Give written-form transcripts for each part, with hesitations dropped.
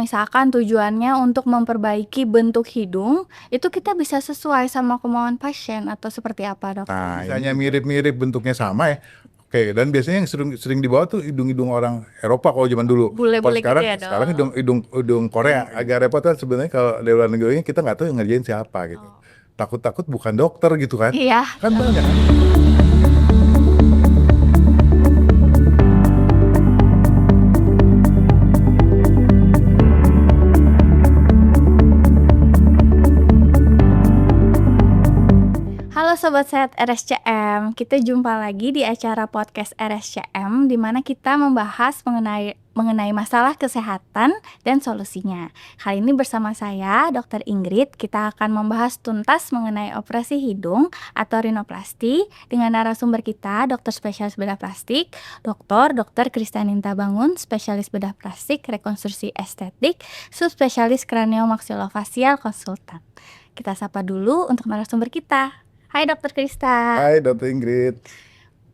misalkan tujuannya untuk memperbaiki bentuk hidung, itu kita bisa sesuai sama kemauan pasien atau seperti apa, Dok? Nah, misalnya mirip-mirip bentuknya sama ya. Oke, dan biasanya yang sering dibawa tuh hidung-hidung orang Eropa kalau zaman dulu. Kalau Bule-bule gitu sekarang ya, sekarang Dok? hidung Korea agak repot kan sebenarnya kalau di luar negeri kita nggak tahu yang ngerjain siapa gitu. Takut-takut bukan dokter gitu kan. Iya. Kan banyak kan. Halo Sobat Sehat RSCM, kita jumpa lagi di acara podcast RSCM di mana kita membahas mengenai masalah kesehatan dan solusinya. Kali ini bersama saya, Dr. Ingrid, kita akan membahas tuntas mengenai operasi hidung atau rinoplasti dengan narasumber kita, dokter spesialis bedah plastik, Dr. Kristianinta Bangun, spesialis bedah plastik, rekonstruksi estetik, subspesialis kraniomaksilofacial konsultan. Kita sapa dulu untuk narasumber kita. Hai Dokter Krista. Hai Dr. Ingrid.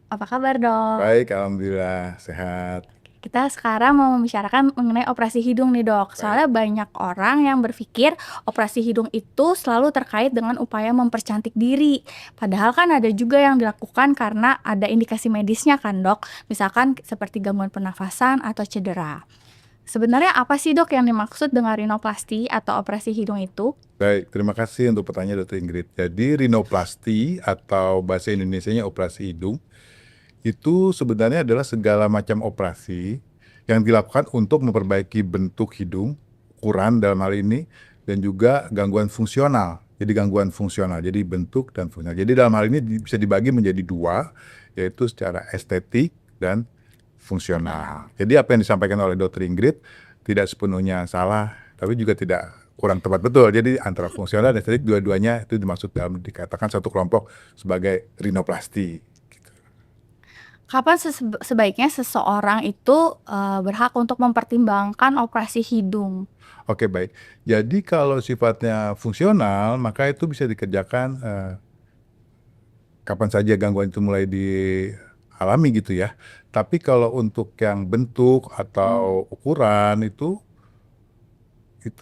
Apa kabar, Dok? Baik, alhamdulillah sehat. Kita sekarang mau membicarakan mengenai operasi hidung nih, Dok. Soalnya banyak orang yang berpikir operasi hidung itu selalu terkait dengan upaya mempercantik diri. Padahal kan ada juga yang dilakukan karena ada indikasi medisnya kan, Dok. Misalkan seperti gangguan pernafasan atau cedera. Sebenarnya apa sih, Dok, yang dimaksud dengan rinoplasti atau operasi hidung itu? Baik, terima kasih untuk pertanyaan Dr. Ingrid. Jadi rinoplasti atau bahasa Indonesianya operasi hidung itu sebenarnya adalah segala macam operasi yang dilakukan untuk memperbaiki bentuk hidung, ukuran dalam hal ini, dan juga gangguan fungsional. Jadi gangguan fungsional, jadi bentuk dan fungsional. Jadi dalam hal ini bisa dibagi menjadi dua, yaitu secara estetik dan fungsional. Jadi apa yang disampaikan oleh Dr. Ingrid tidak sepenuhnya salah, tapi juga tidak kurang tepat betul. Jadi antara fungsional dan estetik dua-duanya itu dimaksud dalam dikatakan satu kelompok sebagai rinoplasti. Kapan sebaiknya seseorang itu berhak untuk mempertimbangkan operasi hidung? Oke, baik. Jadi kalau sifatnya fungsional, maka itu bisa dikerjakan kapan saja gangguan itu mulai dialami gitu ya. Tapi kalau untuk yang bentuk atau ukuran itu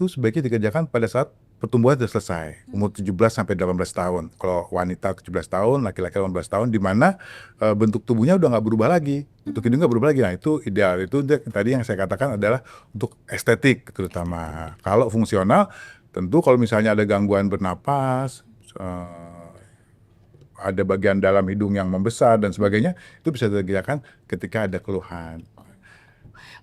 sebaiknya dikerjakan pada saat pertumbuhan sudah selesai, umur 17 sampai 18 tahun. Kalau wanita 17 tahun, laki-laki 18 tahun, di mana bentuk tubuhnya udah nggak berubah lagi, bentuk hidung nggak berubah lagi. Nah itu ideal, itu tadi yang saya katakan adalah untuk estetik terutama. Kalau fungsional, tentu kalau misalnya ada gangguan bernapas, ada bagian dalam hidung yang membesar dan sebagainya, itu bisa dikerjakan ketika ada keluhan.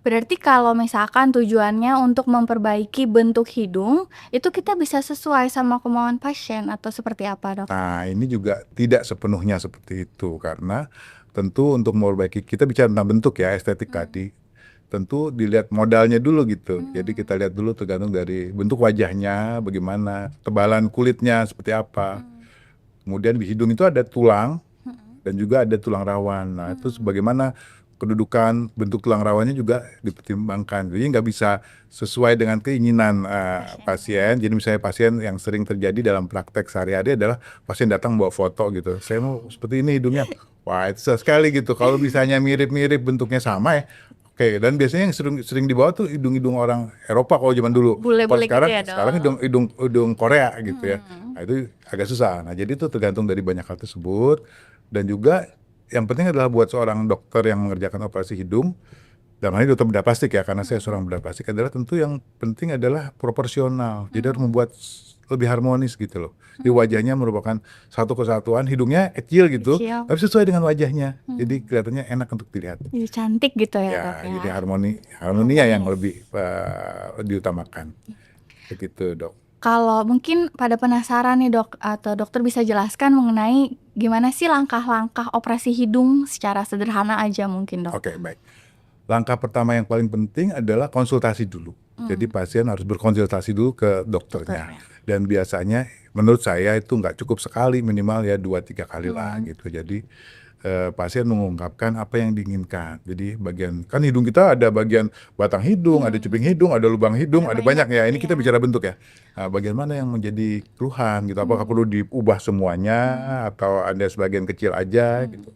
Berarti kalau misalkan tujuannya untuk memperbaiki bentuk hidung, itu kita bisa sesuai sama kemauan pasien atau seperti apa, Dok? Nah, ini juga tidak sepenuhnya seperti itu, karena tentu untuk memperbaiki, kita bicara tentang bentuk ya, estetik tadi, tentu dilihat modalnya dulu gitu. Jadi kita lihat dulu tergantung dari bentuk wajahnya, bagaimana, tebalan kulitnya seperti apa. Kemudian di hidung itu ada tulang dan juga ada tulang rawan. Nah, itu sebagaimana kedudukan bentuk tulang rawannya juga dipertimbangkan. Jadi nggak bisa sesuai dengan keinginan pasien. Jadi misalnya pasien yang sering terjadi dalam praktek sehari-hari adalah pasien datang bawa foto gitu. Saya mau seperti ini hidungnya. Wah, itu susah sekali gitu. Kalau misalnya mirip-mirip bentuknya sama ya. Oke, dan biasanya yang sering dibawa tuh hidung-hidung orang Eropa kalau zaman dulu. Kalau Bule-bule gitu ya, sekarang Dok? hidung Korea gitu ya. Nah, itu agak susah. Nah, jadi itu tergantung dari banyak hal tersebut. Dan juga yang penting adalah buat seorang dokter yang mengerjakan operasi hidung, dalam hal ini dokter bedah plastik ya, karena saya seorang bedah plastik, adalah tentu yang penting adalah proporsional. Jadi harus membuat lebih harmonis gitu loh. Di wajahnya merupakan satu kesatuan, hidungnya kecil gitu, Kecil. tapi sesuai dengan wajahnya. Jadi kelihatannya enak untuk dilihat. Jadi cantik gitu ya, Ya, Dok ya? jadi harmoninya yang lebih diutamakan. Begitu, Dok. Kalau mungkin pada penasaran nih, Dok, atau dokter bisa jelaskan mengenai gimana sih langkah-langkah operasi hidung secara sederhana aja mungkin, Dok? Oke, baik. Langkah pertama yang paling penting adalah konsultasi dulu. Jadi pasien harus berkonsultasi dulu ke dokternya. Dan biasanya menurut saya itu nggak cukup sekali, minimal ya 2-3 kali lah gitu. Jadi pasien mengungkapkan apa yang diinginkan. Jadi bagian, kan hidung kita ada bagian batang hidung, ada cuping hidung, ada lubang hidung, ada banyak ya. Ini kita bicara bentuk ya. Nah, bagian mana yang menjadi keluhan gitu. Apakah perlu diubah semuanya atau ada sebagian kecil aja gitu.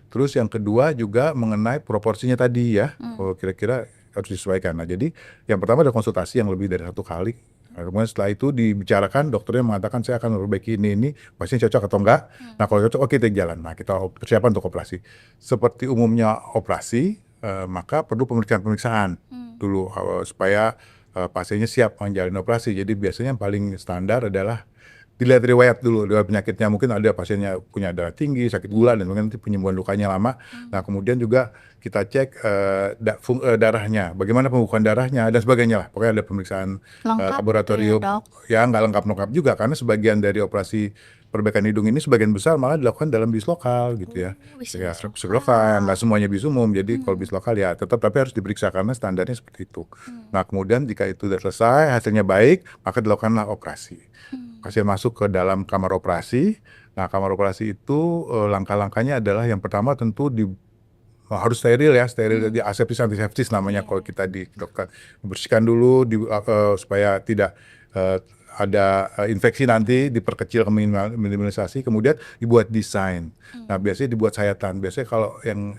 Terus yang kedua juga mengenai proporsinya tadi ya. Oh, kira-kira harus disesuaikan. Nah jadi yang pertama ada konsultasi yang lebih dari 1 kali. Kemudian setelah itu dibicarakan, dokternya mengatakan saya akan memperbaiki ini, pasien cocok atau enggak. Nah kalau cocok, oke kita jalan. Nah kita persiapan untuk operasi. Seperti umumnya operasi, maka perlu pemeriksaan dulu supaya pasiennya siap menjalani operasi. Jadi biasanya yang paling standar adalah dilihat riwayat dulu, riwayat penyakitnya. Mungkin ada pasiennya punya darah tinggi, sakit gula, dan mungkin nanti penyembuhan lukanya lama. Nah kemudian juga kita cek darahnya, bagaimana pembukaan darahnya dan sebagainya lah. Pokoknya ada pemeriksaan Lengkap laboratorium. gitu ya, Dok? Ya nggak lengkap-lengkap juga, karena sebagian dari operasi perbaikan hidung ini sebagian besar malah dilakukan dalam bis lokal gitu ya. Bisa Ya, bis bis lokal, nggak semuanya bis umum. Jadi kalau Hmm. bis lokal ya tetap, tapi harus diperiksa karena standarnya seperti itu. Nah kemudian jika itu sudah selesai, hasilnya baik, maka dilakukanlah operasi. Pasien masuk ke dalam kamar operasi. Nah kamar operasi itu langkah-langkahnya adalah yang pertama tentu harus steril ya, steril jadi aseptis antiseptis namanya kalau kita di dokter. Bersihkan dulu supaya tidak ada infeksi, nanti diperkecil ke minimalisasi, kemudian dibuat desain. Nah biasanya dibuat sayatan. Biasanya kalau yang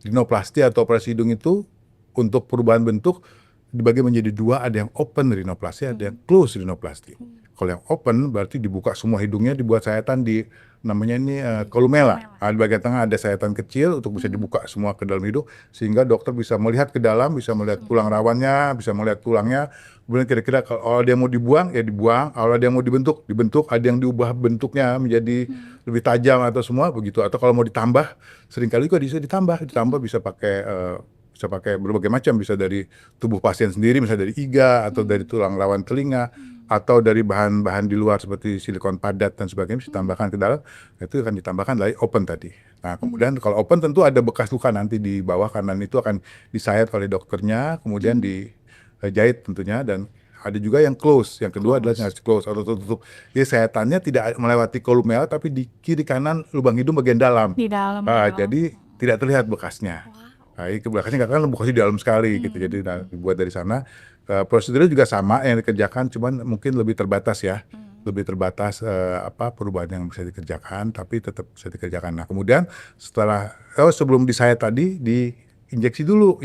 rinoplasti atau operasi hidung itu untuk perubahan bentuk dibagi menjadi 2, ada yang open rinoplasti, ada yang close rinoplasti. Kalau yang open berarti dibuka semua hidungnya, dibuat sayatan di namanya ini kolumella. Di bagian tengah ada sayatan kecil untuk bisa dibuka semua ke dalam hidung, sehingga dokter bisa melihat ke dalam, bisa melihat tulang rawannya, bisa melihat tulangnya. Kemudian kira-kira kalau dia mau dibuang ya dibuang, kalau dia mau dibentuk, ada yang diubah bentuknya menjadi lebih tajam atau semua begitu. Atau kalau mau ditambah, seringkali juga bisa ditambah bisa pakai berbagai macam, bisa dari tubuh pasien sendiri, misalnya dari iga atau dari tulang rawan telinga, atau dari bahan-bahan di luar seperti silikon padat dan sebagainya bisa ditambahkan ke dalam. Itu akan ditambahkan dari open tadi. Nah kemudian kalau open tentu ada bekas luka nanti di bawah, karena itu akan disayat oleh dokternya, kemudian dijahit tentunya. Dan ada juga yang close, yang kedua adalah yang harus close atau tutup. Jadi sayatannya tidak melewati kolumella, tapi di kiri kanan lubang hidung bagian dalam. Di dalam ya, Dok? Jadi tidak terlihat bekasnya. Nah, ke belakangnya kan bekasnya di dalam sekali gitu. Jadi dibuat dari sana. Prosedurnya juga sama yang dikerjakan, cuman mungkin lebih terbatas ya. Lebih terbatas perubahan yang bisa dikerjakan, tapi tetap bisa dikerjakan. Nah kemudian sebelum disayat tadi injeksi dulu.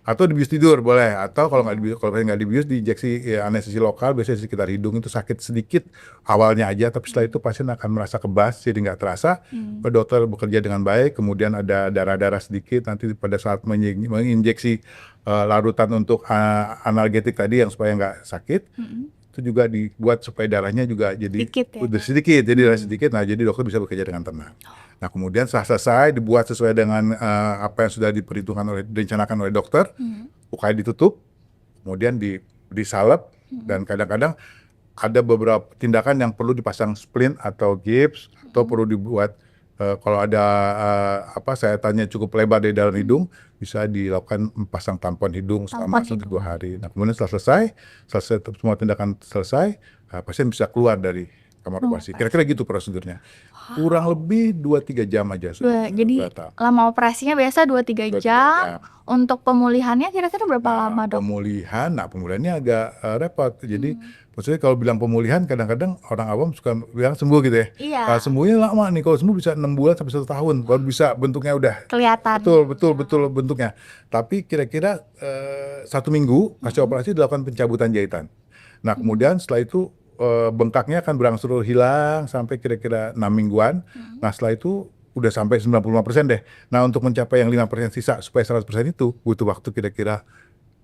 Atau dibius tidur boleh, atau kalau nggak dibius diinjeksi anestesi lokal, biasanya sekitar hidung itu sakit sedikit awalnya aja, tapi setelah itu pasien akan merasa kebas, jadi nggak terasa. Dokter bekerja dengan baik, kemudian ada darah-darah sedikit nanti pada saat menginjeksi larutan untuk analgetik tadi yang supaya nggak sakit. Itu juga dibuat supaya darahnya juga jadi sedikit, jadi darah sedikit. Nah jadi dokter bisa bekerja dengan tenang. Nah kemudian setelah selesai dibuat sesuai dengan apa yang sudah direncanakan oleh dokter, lukanya ditutup, kemudian disalep, dan kadang-kadang ada beberapa tindakan yang perlu dipasang splint atau gips, atau perlu dibuat kalau ada sayatannya cukup lebar dari dalam hidung, bisa dilakukan pasang tampon hidung selama 1-2 hari. Nah kemudian setelah selesai semua tindakan selesai, pasien bisa keluar dari kamar operasi. Kira-kira gitu prosedurnya. Kurang lebih 2-3 jam aja sudah. Jadi lama operasinya biasa 2-3 jam. Untuk pemulihannya kira-kira berapa lama, Dok? Pemulihannya agak repot. Jadi maksudnya kalau bilang pemulihan, kadang-kadang orang awam suka bilang sembuh gitu ya. Iya. Sembuhnya lama nih, kalau sembuh bisa 6 bulan sampai 1 tahun baru bisa bentuknya udah Kelihatan. betul bentuknya. Tapi kira-kira 1 minggu pasca operasi dilakukan pencabutan jahitan. Nah kemudian setelah itu bengkaknya akan berangsur hilang sampai kira-kira 6 mingguan. Nah setelah itu udah sampai 95% deh. Nah untuk mencapai yang 5% sisa supaya 100% itu butuh waktu kira-kira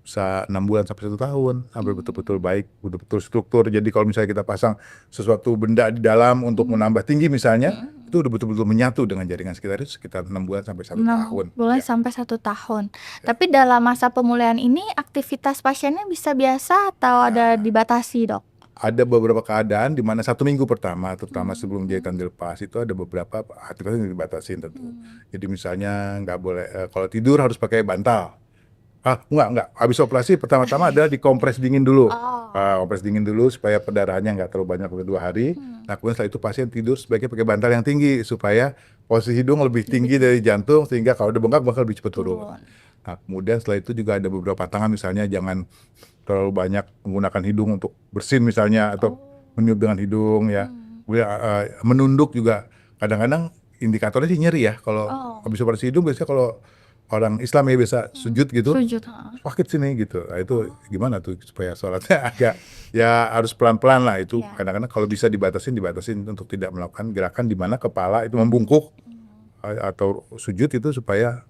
bisa 6 bulan sampai 1 tahun, sampai betul-betul baik, betul-betul struktur. Jadi kalau misalnya kita pasang sesuatu benda di dalam untuk menambah tinggi misalnya, itu udah betul-betul menyatu dengan jaringan sekitar itu sekitar 6 bulan sampai 1 tahun. 6 bulan sampai 1 tahun. Tapi dalam masa pemulihan ini aktivitas pasiennya bisa biasa atau ada dibatasi, Dok? Ada beberapa keadaan di mana 1 minggu pertama, terutama sebelum jahitan dilepas, itu ada beberapa aktivitas yang dibatasin tentu. Jadi misalnya nggak boleh, kalau tidur harus pakai bantal. Enggak. Habis operasi pertama-tama adalah dikompres dingin dulu. Kompres dingin dulu supaya perdarahannya nggak terlalu banyak untuk 2 hari. Nah kemudian setelah itu pasien tidur sebaiknya pakai bantal yang tinggi supaya posisi hidung lebih tinggi dari jantung, sehingga kalau ada bengkak bakal lebih cepat turun. Nah kemudian setelah itu juga ada beberapa tangan, misalnya jangan terlalu banyak menggunakan hidung untuk bersin misalnya, atau meniup dengan hidung ya. Kemudian menunduk juga kadang-kadang indikatornya sih nyeri ya. Kalau habis operasi hidung biasanya kalau orang Islam ya biasa sujud gitu, Sujud. sakit sini gitu. Nah, itu gimana tuh supaya sholatnya agak ya harus pelan-pelan lah itu. Iya. Kadang-kadang kalau bisa dibatasin untuk tidak melakukan gerakan di mana kepala itu membungkuk atau sujud itu supaya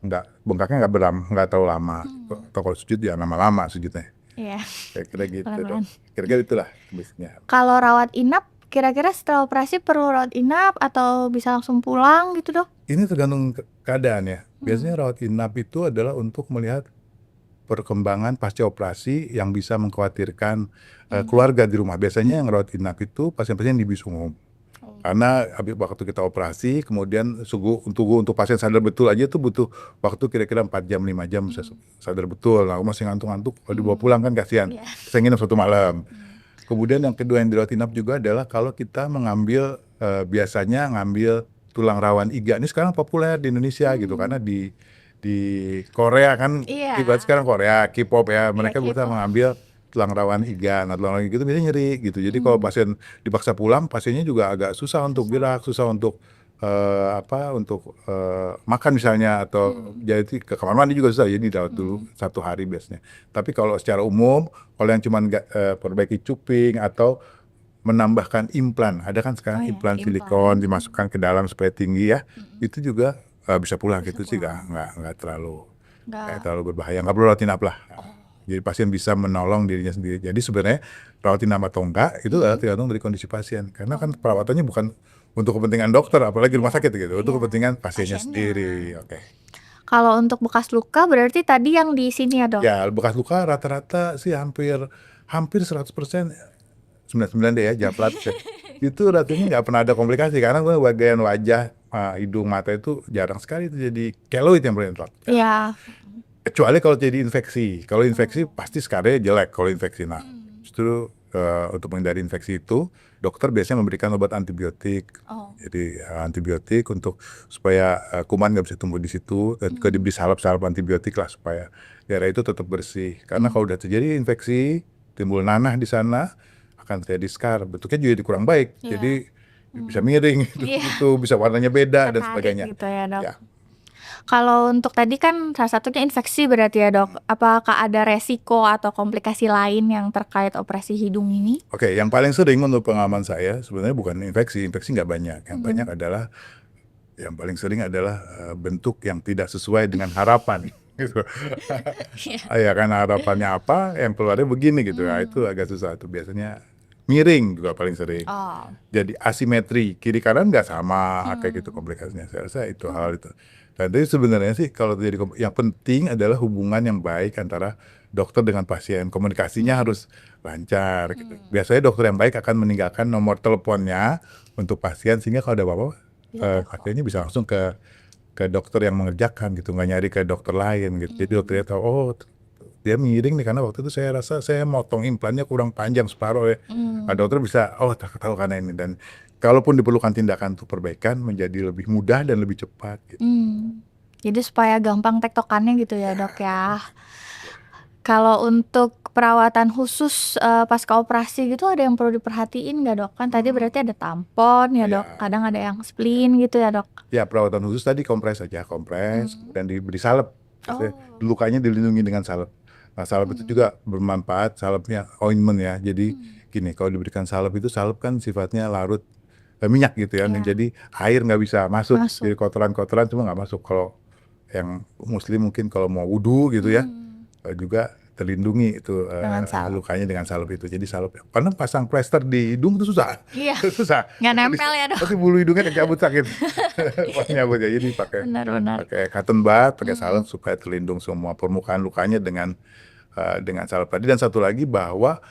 bengkaknya nggak terlalu lama. Atau kalau sujud ya lama-lama sujudnya. Iya. Kira-kira gitu Pelan-pelan. dong. Kira-kira itulah biasanya. Kalau rawat inap, kira-kira setelah operasi perlu rawat inap atau bisa langsung pulang gitu dok? Ini tergantung keadaan ya. Biasanya rawat inap itu adalah untuk melihat perkembangan pasca operasi yang bisa mengkhawatirkan keluarga di rumah. Biasanya yang rawat inap itu pasien-pasien di bis umum. Karena waktu kita operasi, kemudian tunggu untuk pasien sadar betul aja tuh butuh waktu kira-kira 4 jam, 5 jam bisa sadar betul. Nah, masih ngantuk-ngantuk, kalau dibawa pulang kan kasihan. Iya. Saya nginep 1 malam. Kemudian yang kedua yang dirawat inap juga adalah kalau kita mengambil, biasanya ngambil tulang rawan iga. Ini sekarang populer di Indonesia gitu, karena di Korea kan, Iya. ibarat sekarang Korea, K-pop ya, mereka bisa K-pop. mengambil tulang rawan iga. Nah, tulang rawan iga itu biasanya nyeri gitu. Jadi kalau pasien dipaksa pulang, pasiennya juga agak susah untuk gerak, susah untuk makan misalnya, atau jadi ke kamar mandi juga susah. Jadi dirawat dulu 1 hari biasanya. Tapi kalau secara umum, kalau yang cuman perbaiki cuping atau menambahkan implan, ada kan sekarang Oh ya, implan implan. silikon dimasukkan ke dalam supaya tinggi ya, itu juga bisa pulang Bisa gitu sih, pulang. nggak terlalu Nggak. terlalu berbahaya, nggak perlu rawat inap lah. Jadi pasien bisa menolong dirinya sendiri. Jadi sebenarnya rawat inap atau enggak itu adalah tergantung dari kondisi pasien. Karena kan perawatannya bukan untuk kepentingan dokter, apalagi rumah sakit gitu, untuk kepentingan pasiennya sendiri. Oke. Kalau untuk bekas luka berarti tadi yang di sini ya dok? Ya, bekas luka rata-rata sih hampir 100%, 99 deh ya, japlat. Itu ratunya nggak pernah ada komplikasi, karena bagian wajah, hidung, mata itu jarang sekali itu jadi keloid yang berinfeksi. Iya. Kecuali kalau jadi infeksi. Kalau infeksi pasti skarnya jelek kalau infeksi. Nah, justru untuk menghindari infeksi itu, dokter biasanya memberikan obat antibiotik. Jadi antibiotik untuk supaya kuman nggak bisa tumbuh di situ, dan juga diberi salep-salep antibiotik lah supaya daerah itu tetap bersih. Karena kalau udah terjadi infeksi, timbul nanah di sana, akan terjadi skar. Bentuknya juga kurang baik. Iya. Jadi bisa miring, itu bisa warnanya beda dan Tertarik sebagainya. gitu ya dok? Ya. Kalau untuk tadi kan salah satunya infeksi berarti ya dok. Apakah ada resiko atau komplikasi lain yang terkait operasi hidung ini? Oke, yang paling sering menurut pengalaman saya sebenarnya bukan infeksi nggak banyak. Yang banyak adalah, yang paling sering adalah bentuk yang tidak sesuai dengan harapan. Gitu. Ya kan harapannya apa, yang keluarnya begini gitu. Nah, itu agak susah tuh, biasanya miring juga paling sering. Oh. Jadi asimetri, kiri kanan nggak sama kayak gitu komplikasinya. Saya rasa itu hal itu. Dan itu sebenarnya sih kalau terjadi yang penting adalah hubungan yang baik antara dokter dengan pasien. Komunikasinya harus lancar gitu. Biasanya dokter yang baik akan meninggalkan nomor teleponnya untuk pasien, sehingga kalau ada apa-apa pasiennya bisa langsung ke dokter yang mengerjakan gitu, nggak nyari ke dokter lain gitu. Jadi dokternya tahu, oh dia miring nih karena waktu itu saya rasa saya motong implannya kurang panjang separuh ya. Nah, dokter bisa tahu karena ini, dan kalaupun diperlukan tindakan untuk perbaikan menjadi lebih mudah dan lebih cepat gitu. Jadi supaya gampang tektokannya gitu ya dok ya. Kalau untuk perawatan khusus pasca operasi gitu ada yang perlu diperhatiin nggak dok? Kan tadi berarti ada tampon ya dok, kadang ada yang spleen gitu ya dok? Ya, perawatan khusus tadi kompres aja, dan diberi salep. Lukanya dilindungi dengan salep. Nah, salep itu juga bermanfaat, salepnya ointment ya. Jadi gini, kalau diberikan salep itu, salep kan sifatnya larut minyak gitu ya. Dan jadi air nggak bisa masuk. Jadi kotoran-kotoran cuma nggak masuk. Kalau yang muslim mungkin kalau mau wudhu gitu ya, juga terlindungi itu lukanya dengan salep itu. Jadi salep, karena pasang plester di hidung itu susah. Iya. Susah. Nggak nempel ya dok? Nanti bulu hidungnya kecabut sakit. Pas nyabut ya, jadi pakai cotton bud, pakai salep supaya terlindung semua permukaan lukanya dengan salep tadi. Dan satu lagi bahwa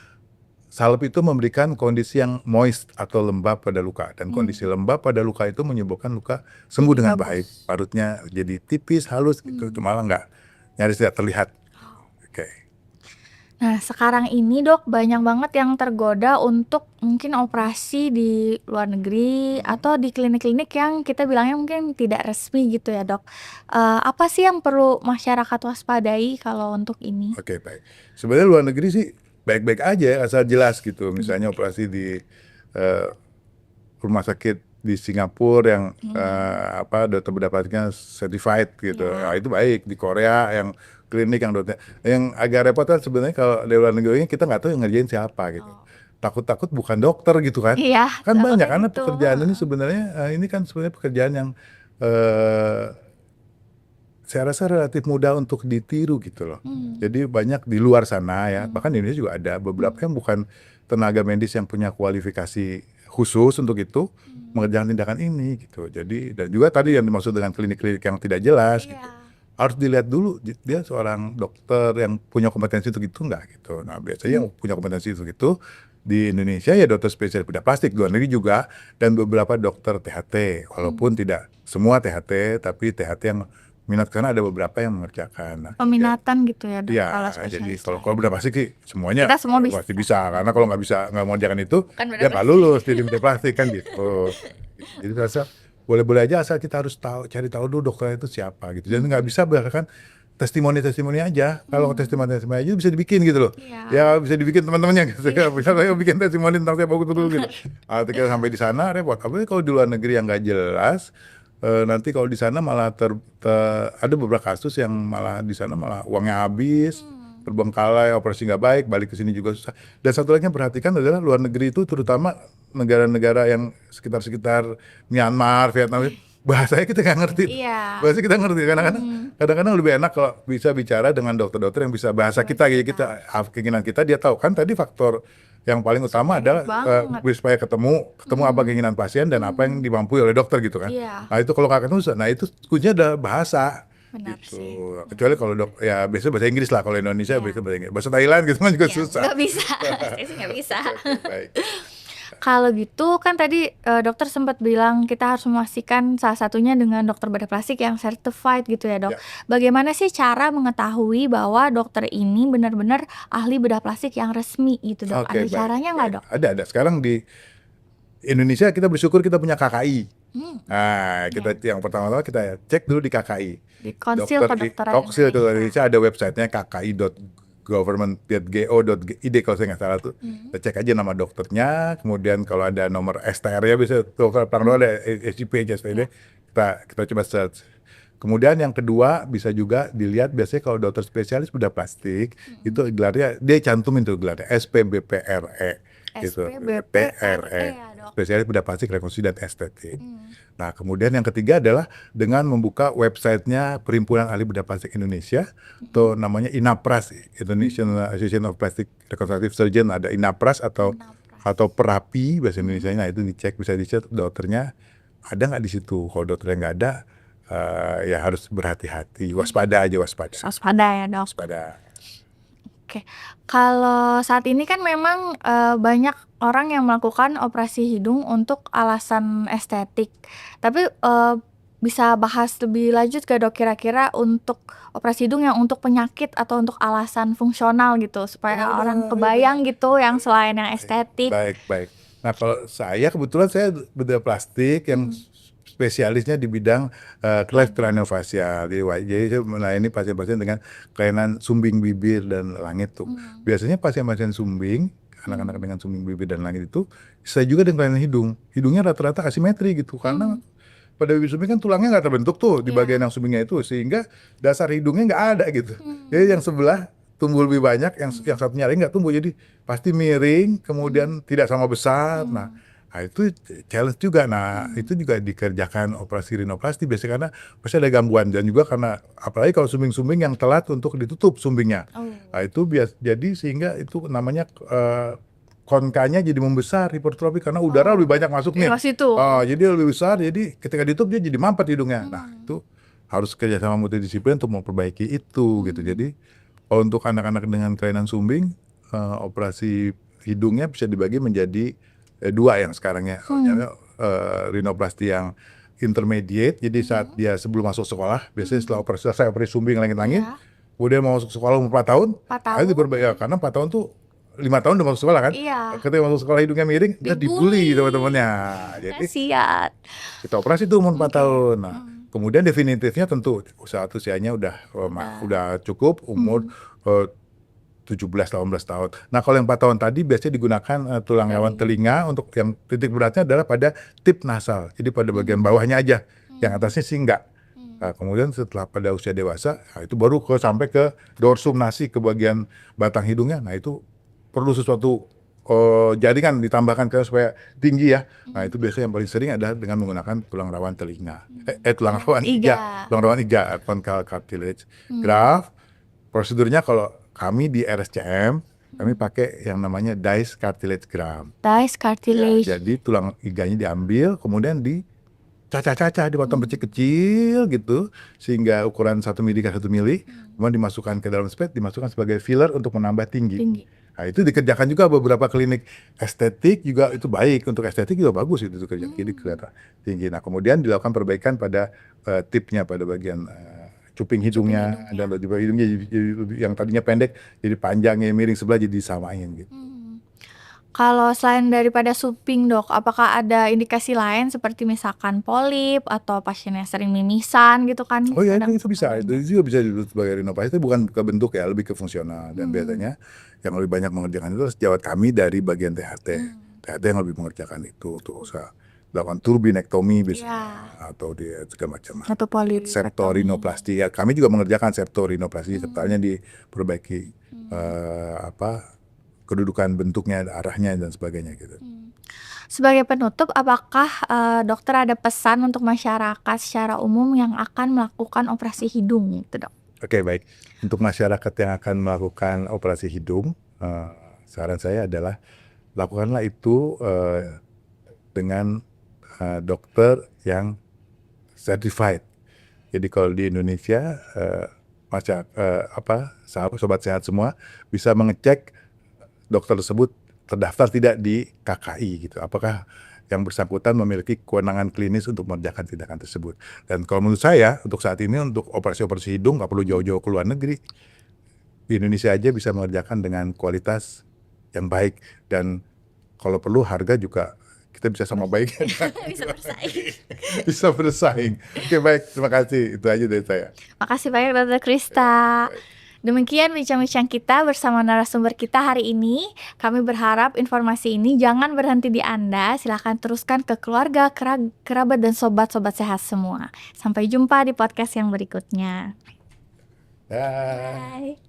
salep itu memberikan kondisi yang moist atau lembab pada luka, dan kondisi lembab pada luka itu menyebabkan luka sembuh dengan baik. Parutnya jadi tipis, halus gitu, itu malah nyaris tidak terlihat. Oke. Nah sekarang ini dok banyak banget yang tergoda untuk mungkin operasi di luar negeri atau di klinik-klinik yang kita bilangnya mungkin tidak resmi gitu ya dok. Apa sih yang perlu masyarakat waspadai kalau untuk ini? Oke, baik. Sebenarnya luar negeri sih baik-baik aja asal jelas gitu. Misalnya operasi di rumah sakit di Singapura yang dokter bedah plastiknya certified gitu. Nah, itu baik. Di Korea yang klinik yang dokter. Yang agak repot kan sebenarnya kalau di luar negeri kita nggak tahu yang ngerjain siapa gitu. Takut-takut bukan dokter gitu kan. Iya, Kan banyak takutnya karena gitu. pekerjaan ini sebenarnya ini kan sebenarnya pekerjaan yang saya rasa relatif mudah untuk ditiru gitu loh. Jadi banyak di luar sana ya, bahkan di Indonesia juga ada beberapa yang bukan tenaga medis yang punya kualifikasi khusus untuk itu mengerjakan tindakan ini gitu. Jadi dan juga tadi yang dimaksud dengan klinik-klinik yang tidak jelas Iya. gitu. Harus dilihat dulu dia seorang dokter yang punya kompetensi untuk itu enggak gitu. Nah, biasanya yang punya kompetensi untuk itu di Indonesia ya dokter spesialis bedah plastik, luar negeri juga, dan beberapa dokter THT, walaupun tidak semua THT, tapi THT yang minat karena ada beberapa yang mengerjakan. Nah, Peminatan gitu ya, Dok, ya, kalau jadi spesialis. kalau bedah plastik sih semuanya Kita semua bisa. pasti bisa, karena kalau nggak bisa nggak mengerjakan itu, Kan bedah ya nggak lulus di bedah plastik kan gitu. Jadi saya rasa boleh-boleh aja asal kita harus cari tahu dulu dokter itu siapa gitu. Jadi nggak bisa berdasarkan testimoni aja. Kalau testimoni aja bisa dibikin gitu loh. Ya bisa dibikin teman-temannya gitu. Bisa saya bikin testimoni tentang saya bagus dulu gitu. Ketika sampai di sana repot. Apalagi kalau di luar negeri yang nggak jelas, nanti kalau di sana malah ada beberapa kasus yang malah di sana malah uangnya habis, terbengkalai, operasi nggak baik, balik ke sini juga susah. Dan satu lagi yang perhatikan adalah luar negeri itu terutama negara-negara yang sekitar Myanmar, Vietnam, bahasanya kita nggak ngerti. Iya. Bahasa kita ngerti kadang-kadang lebih enak kalau bisa bicara dengan dokter-dokter yang bisa bahasa kita gitu. Keinginan kita dia tahu kan tadi faktor yang paling utama adalah supaya ketemu apa keinginan pasien dan apa yang dimampui oleh dokter gitu kan. Iya. Nah itu kalau kakak susah, nah itu kuncinya ada bahasa. Benar Gitu. sih. Kecuali kalau ya biasanya bahasa Inggris lah, kalau Indonesia biasanya bahasa Inggris. Bahasa Thailand gitu kan juga susah. Nggak bisa. Saya sih nggak bisa. Baik. Kalau gitu kan tadi dokter sempat bilang kita harus memastikan salah satunya dengan dokter bedah plastik yang certified gitu ya, Dok. Ya. Bagaimana sih cara mengetahui bahwa dokter ini benar-benar ahli bedah plastik yang resmi gitu, Dok? Ada Oke, baik, caranya nggak, baik. Dok? Ada. Sekarang di Indonesia kita bersyukur kita punya KKI. Nah, kita yang pertama-tama kita cek dulu di KKI. Di Konsil Kedokteran Konsil Kedokteran Indonesia. Indonesia ada websitenya kki.government.go.id kalau saya nggak salah tuh. Kita cek aja nama dokternya, kemudian kalau ada nomor STR-nya bisa dokter Prangdo ada SIP, SPD, kita coba search. Kemudian yang kedua bisa juga dilihat biasanya kalau dokter spesialis bedah plastik itu gelarnya dia cantumin tuh gelarnya SPBPRE gitu. SPBPRE ya, Dok. Spesialis bedah plastik, rekonstruksi dan estetik. Nah, kemudian yang ketiga adalah dengan membuka websitenya Perhimpunan Ahli Bedah Plastik Indonesia, atau namanya INAPRAS, Indonesian Association of Plastic Reconstructive Surgeon, ada INAPRAS atau PERAPI bahasa Indonesia. Nah, itu bisa dicek dokternya ada nggak di situ. Kalau dokternya nggak ada, ya harus berhati-hati, waspada aja. Waspada ya, Dok. Waspada. Oke, kalau saat ini kan memang banyak orang yang melakukan operasi hidung untuk alasan estetik. Tapi bisa bahas lebih lanjut gak, Dok, kira-kira untuk operasi hidung yang untuk penyakit atau untuk alasan fungsional gitu, supaya orang kebayang gitu yang selain yang estetik. Baik. Nah, kalau saya kebetulan saya bedah plastik yang spesialisnya di bidang cleft craniofacial. Jadi saya melayani pasien-pasien dengan kelainan sumbing bibir dan langit tuh. Biasanya pasien-pasien sumbing, anak-anak dengan sumbing bibir dan langit itu, saya juga dengan kelainan hidung. Hidungnya rata-rata asimetri gitu, karena pada bibir sumbing kan tulangnya nggak terbentuk tuh di bagian yang sumbingnya itu, sehingga dasar hidungnya nggak ada gitu. Jadi yang sebelah tumbuh lebih banyak, yang satunya lagi nggak tumbuh, jadi pasti miring, kemudian tidak sama besar. Nah, itu challenge juga. Nah, itu juga dikerjakan operasi rinoplasti biasanya karena pasti ada gangguan, dan juga karena apalagi kalau sumbing-sumbing yang telat untuk ditutup sumbingnya. Nah, itu jadi sehingga itu namanya konkanya jadi membesar, hipertrofi, karena udara lebih banyak masuknya. Jadi lebih besar, jadi ketika ditutup dia jadi mampet hidungnya. Nah, itu harus kerjasama multidisiplin untuk memperbaiki itu gitu. Jadi untuk anak-anak dengan kelainan sumbing, operasi hidungnya bisa dibagi menjadi dua yang sekarang ya. Rinoplasti yang intermediate, jadi saat dia sebelum masuk sekolah, biasanya setelah operasi sumbing langit-langit, kemudian mau masuk sekolah umur 4 tahun, itu berbeda karena 4 tahun tuh 5 tahun udah masuk sekolah kan. Ketika masuk sekolah hidungnya miring, dia dibully teman-temannya. Jadi kita operasi tuh umur 4 tahun. Nah, kemudian definitifnya tentu saat usianya udah cukup umur 17-18 tahun. Nah kalau yang 4 tahun tadi biasanya digunakan tulang rawan telinga untuk yang titik beratnya adalah pada tip nasal. Jadi pada bagian bawahnya aja, yang atasnya sih enggak. Nah, kemudian setelah pada usia dewasa, nah itu baru sampai ke dorsum nasi, ke bagian batang hidungnya. Nah itu perlu sesuatu jaringan ditambahkan supaya tinggi ya. Nah itu biasanya yang paling sering adalah dengan menggunakan tulang rawan telinga. Tulang rawan iga, tulang rawan iga, conchal cartilage graft. Prosedurnya kalau kami di RSCM, kami pakai yang namanya dice cartilage graft. Dice cartilage. Jadi tulang iganya diambil, kemudian dipotong kecil-kecil gitu, sehingga ukuran 1 mili ke 1 mili, kemudian dimasukkan ke dalam spet, dimasukkan sebagai filler untuk menambah tinggi. Nah itu dikerjakan juga beberapa klinik estetik juga, itu baik, untuk estetik juga bagus itu kerja, jadi kelihatan tinggi. Nah kemudian dilakukan perbaikan pada tipnya, pada bagian cuping hidungnya, dan hidungnya yang tadinya pendek jadi panjangnya miring sebelah, jadi disamain gitu. Kalau selain daripada suping dok, apakah ada indikasi lain seperti misalkan polip atau pasiennya sering mimisan gitu kan? Oh ya itu bisa, itu juga bisa disebut sebagai rinoplasti. Itu bukan ke bentuk ya, lebih ke fungsional. Dan biasanya yang lebih banyak mengerjakan itu sejawat kami dari bagian THT. THT yang lebih mengerjakan itu untuk usaha lakukan turbinektomi bisa, atau dia segala macam. Atau polip. Septorinoplasti ya, kami juga mengerjakan septorinoplasti, septalnya diperbaiki kedudukan bentuknya, arahnya dan sebagainya gitu. Sebagai penutup, apakah dokter ada pesan untuk masyarakat secara umum yang akan melakukan operasi hidung gitu dok? Oke, baik. Untuk masyarakat yang akan melakukan operasi hidung, saran saya adalah lakukanlah itu dengan dokter yang certified. Jadi kalau di Indonesia, sobat sehat semua bisa mengecek dokter tersebut terdaftar tidak di KKI gitu. Apakah yang bersangkutan memiliki kewenangan klinis untuk mengerjakan tindakan tersebut. Dan kalau menurut saya untuk saat ini, untuk operasi-operasi hidung nggak perlu jauh-jauh ke luar negeri. Di Indonesia aja bisa mengerjakan dengan kualitas yang baik, dan kalau perlu harga juga kita bisa sama baiknya. Bisa bersaing. Bisa bersaing. Oke, baik, terima kasih. Itu aja dari saya. Makasih banyak Dr. Krista. Demikian bincang-bincang kita bersama narasumber kita hari ini. Kami berharap informasi ini jangan berhenti di Anda. Silahkan teruskan ke keluarga, kerabat, dan sobat-sobat sehat semua. Sampai jumpa di podcast yang berikutnya. Bye.